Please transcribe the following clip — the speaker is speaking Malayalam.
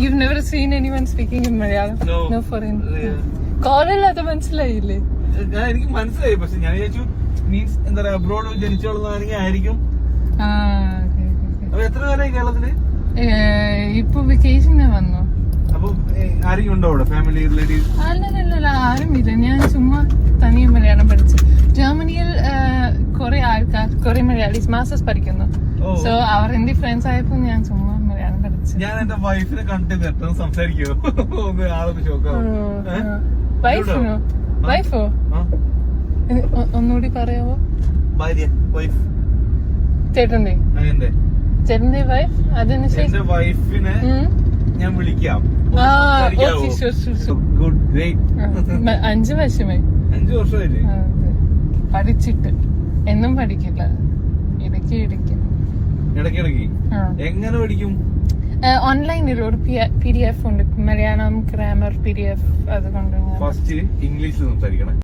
You've never seen anyone speaking in Malayalam? No foreign. കോളില്ലാത്ത മനസ്സിലായില്ലേ? എനിക്ക് മനസ്സിലായി, പക്ഷെ ഞാൻ വിചാരിച്ചു മീൻസ് എന്താ പറയാ അബ്രോഡ് ജനിച്ചോളുന്നാണെങ്കിൽ ആയിരിക്കും. അപ്പൊ എത്ര കാലമായി കേരളത്തില്? ഇപ്പൊ വെക്കേഷന് വന്നു. അപ്പൊ ആരെങ്കിലും ഉണ്ടോ അവിടെ, ഫാമിലി റിലേറ്റീവ്സ്? അല്ലല്ല, ആരുമില്ല. ഞാൻ ചുമ്മാ തനിയെ മലയാളം പഠിച്ചു. ജർമ്മനിയിൽ കുറെ ആൾക്കാർ, കുറെ മലയാളീസ് മാസ്റ്റേഴ്സ് പഠിക്കുന്നു. സോ അവർ എന്റെ ഫ്രണ്ട്സ് ആയപ്പോ ഞാൻ ചുമ്മാ മലയാളം പഠിച്ചു. ഞാൻ എന്റെ വൈഫിനെ കണ്ടിട്ട് എത്ര സംസാരിക്കോ ആളൊന്ന് ചോക്കാവും. വൈഫോ ഒന്നുകൂടി പറയാവോ? ഭാര്യ, വൈഫ്. ചേട്ടന്റെ ചേട്ടന്റെ വൈഫ്? അതിന് എന്റെ വൈഫിനെ ഞാൻ വിളിക്കാം. 5 വർഷമായി. 5 വർഷമായില്ലേ? പഠിച്ചിട്ട് എന്നും പഠിക്കില്ല, ഇടയ്ക്ക് എങ്ങനെ പഠിക്കും? ഓൺലൈനിൽ ഒരു PDF ഉണ്ട്, മലയാളം ഗ്രാമർ PDF. അതുകൊണ്ട് ഫസ്റ്റ് ഇംഗ്ലീഷിൽ സംസാരിക്കണം.